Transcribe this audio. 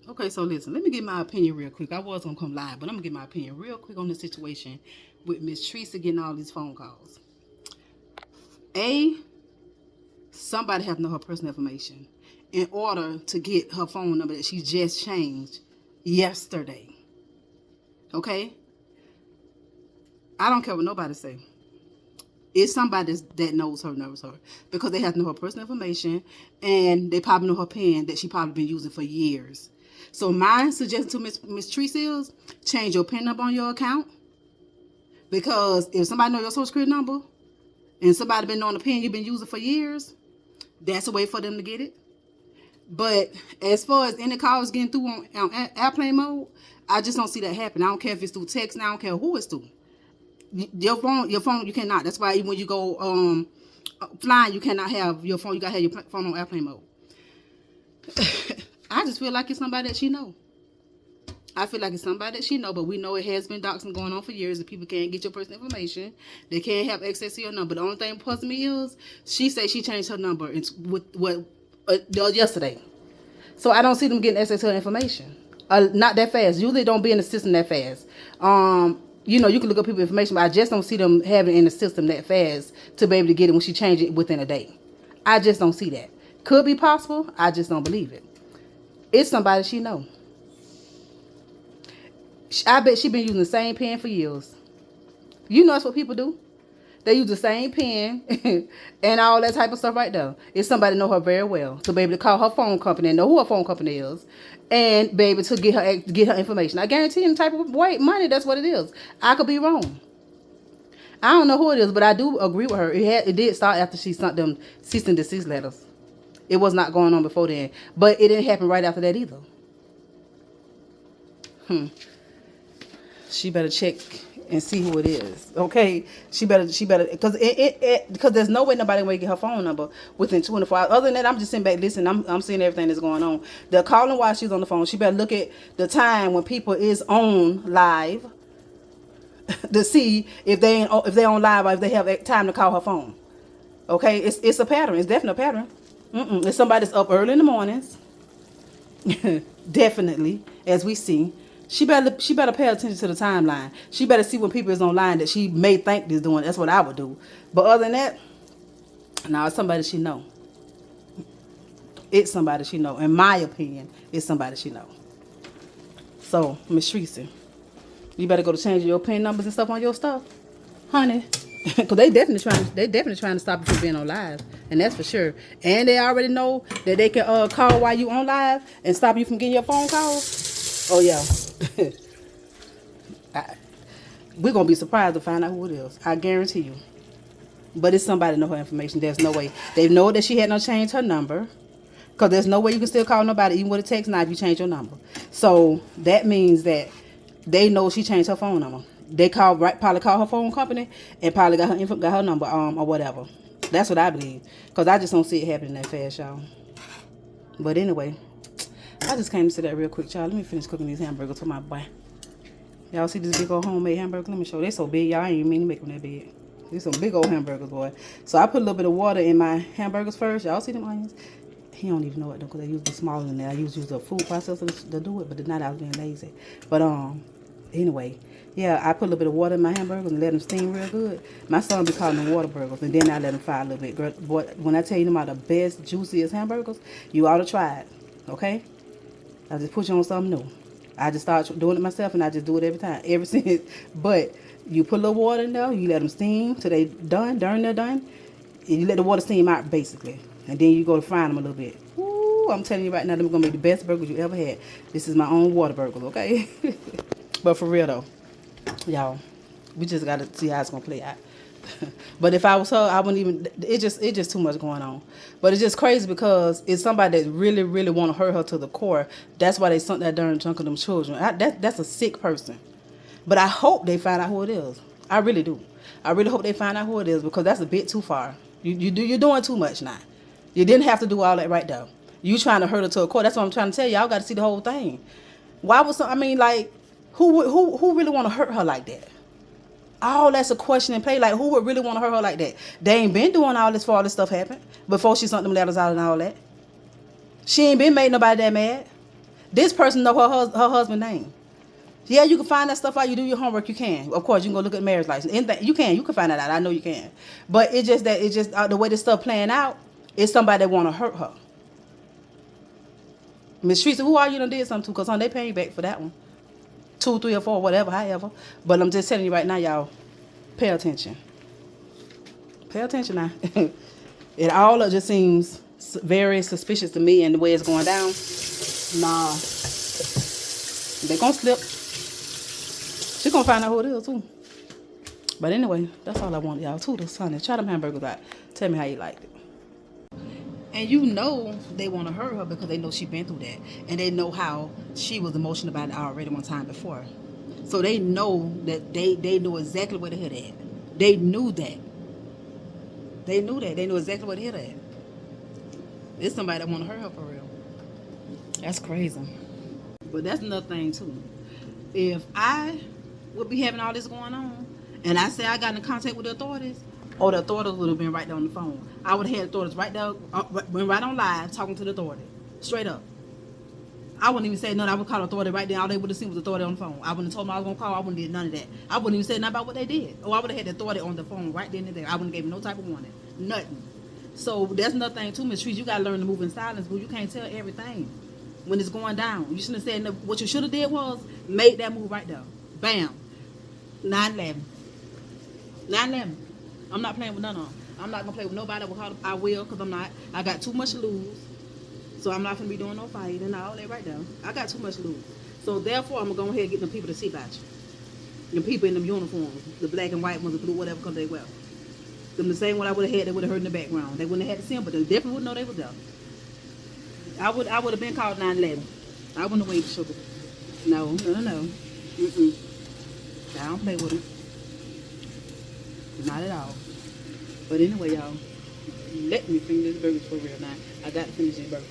Okay, so listen, let me get my opinion real quick. I was gonna come live, but I'm gonna get my opinion real quick on the situation with Miss Teresa getting all these phone calls. A, somebody have to know her personal information in order to get her phone number that she just changed yesterday. Okay? I don't care what nobody say. It's somebody that knows her. Because they have to know her personal information and they probably know her pen that she probably been using for years. So my suggestion to Miss Teresa is change your PIN number on your account. Because if somebody know your social security number and somebody been knowing the PIN you've been using for years, that's a way for them to get it. But as far as any calls getting through on airplane mode, I just don't see that happen. I don't care if it's through text. I don't care who it's through. Your phone, you cannot. That's why when you go flying, you cannot have your phone. You gotta have your phone on airplane mode. I just feel like it's somebody that she know. I feel like it's somebody that she know, but we know it has been doxing going on for years, and people can't get your personal information. They can't have access to your number. The only thing puzzling me is she said she changed her number yesterday. So I don't see them getting access to her information. Not that fast. Usually don't be in the system that fast. You can look up people's information, but I just don't see them having it in the system that fast to be able to get it when she changed it within a day. I just don't see that. Could be possible. I just don't believe it. It's somebody she know. I bet she been using the same pen for years. You know that's what people do. They use the same pen and all that type of stuff right there. It's somebody know her very well to be able to call her phone company and know who her phone company is and be able to get her information. I guarantee you, the type of money, that's what it is. I could be wrong. I don't know who it is, but I do agree with her. It did start after she sent them cease and desist letters. It was not going on before then, but it didn't happen right after that either. She better check and see who it is. Okay, she better because there's no way nobody will get her phone number within 24 hours. Other than that, I'm just sitting back listening. I'm seeing everything that's going on. They're calling while she's on the phone. She better look at the time when people is on live to see if they're on live or if they have time to call her phone. Okay, it's a pattern. It's definitely a pattern. It's somebody that's up early in the mornings. Definitely, as we see. She better pay attention to the timeline. She better see when people is online that she may think is doing. That's what I would do. But other than that, no, it's somebody she know. It's somebody she know. In my opinion, it's somebody she know. So, Miss Teresa, you better go to change your PIN numbers and stuff on your stuff, honey. Because they definitely trying to stop you from being on live, and that's for sure. And they already know that they can call while you on live and stop you from getting your phone calls. Oh yeah. We're going to be surprised to find out who it is. I guarantee you. But it's somebody know her information. There's no way. They know that she had not changed her number. Because there's no way you can still call nobody, even with a text now, if you change your number. So that means that they know she changed her phone number. They probably called her phone company and probably got her number or whatever. That's what I believe. Because I just don't see it happening that fast, y'all. But anyway, I just came to say that real quick, y'all. Let me finish cooking these hamburgers for my boy. Y'all see this big old homemade hamburger? Let me show you. They so big, y'all. I ain't even mean to make them that big. These some big old hamburgers, boy. So I put a little bit of water in my hamburgers first. Y'all see them onions? He don't even know it though, because they usually smaller than that. I use a food processor to do it, but tonight I was being lazy. But anyway, yeah, I put a little bit of water in my hamburgers and let them steam real good. My son be calling them water burgers, and then I let them fry a little bit. Girl, boy, when I tell you them are the best, juiciest hamburgers, you ought to try it. Okay? I just put you on something new. I just started doing it myself, and I just do it every time, ever since. But you put a little water in there, you let them steam till they done, darn they're done. And you let the water steam out, basically. And then you go to frying them a little bit. Ooh, I'm telling you right now, they're going to be the best burgers you ever had. This is my own water burgers, okay? But for real, though, y'all, we just got to see how it's going to play out. But if I was her, I wouldn't even, it's just too much going on. But it's just crazy because it's somebody that really, really want to hurt her to the core. That's why they sent that darn junk of them children. That's a sick person. But I hope they find out who it is. I really do. I really hope they find out who it is, because that's a bit too far. You're doing too much now. You didn't have to do all that right there. You trying to hurt her to a core. That's what I'm trying to tell you. Y'all got to see the whole thing. Why was who really want to hurt her like that? Oh, that's a question in play. Like, who would really want to hurt her like that? They ain't been doing all this before all this stuff happened. Before she sent them letters out and all that. She ain't been made nobody that mad. This person know her husband's name. Yeah, you can find that stuff out. You do your homework. You can. Of course, you can go look at marriage license. Anything you can. You can find that out. I know you can. But it's just that the way this stuff playing out. It's somebody that want to hurt her. Miss Teresa, who are you done did something to? Because they paying you back for that one. 2, 3, or 4, whatever, however. But I'm just telling you right now, y'all, pay attention. Pay attention now. It all just seems very suspicious to me and the way it's going down. Nah. They gonna slip. She gonna find out who it is too. But anyway, that's all I want, y'all. Toodles, honey. Try them hamburgers out. Tell me how you liked it. And you know they want to hurt her because they know she been through that. And they know how she was emotional about it already one time before. So they know that they know exactly where to hit at. They knew that. They knew that. They knew exactly where to hit at. It's somebody that want to hurt her for real. That's crazy. But that's another thing too. If I would be having all this going on, and I say I got in contact with the authorities, or the authorities would have been right there on the phone. I would have had authorities right there, went right on live, talking to the authority. Straight up. I wouldn't even say nothing. I would call the authority right there. All they would have seen was the authority on the phone. I wouldn't have told them I was going to call. I wouldn't have did none of that. I wouldn't even say nothing about what they did. Or I would have had the authority on the phone right then and there. I wouldn't have gave them no type of warning. Nothing. So that's another thing too, Miss Trees. You got to learn to move in silence, but you can't tell everything when it's going down. You shouldn't have said no. What you should have did was make that move right there. Bam. 9/11. 9/11. I'm not playing with none of them. I'm not going to play with nobody. I will, because I'm not. I got too much to lose. So I'm not going to be doing no fighting and all that right now. I got too much to lose. So therefore, I'm going to go ahead and get them people to see about you. The people in them uniforms. The black and white ones, the blue, whatever, because they wear. Them the same one I would have had, they would have heard in the background. They wouldn't have had to see them, but they definitely would know they was there. I would have been called 9/11. I wouldn't have waited, sugar. No. Mm-mm. I don't play with it. Not at all. But anyway, y'all, let me finish this burgers for real now. I got to finish these burgers.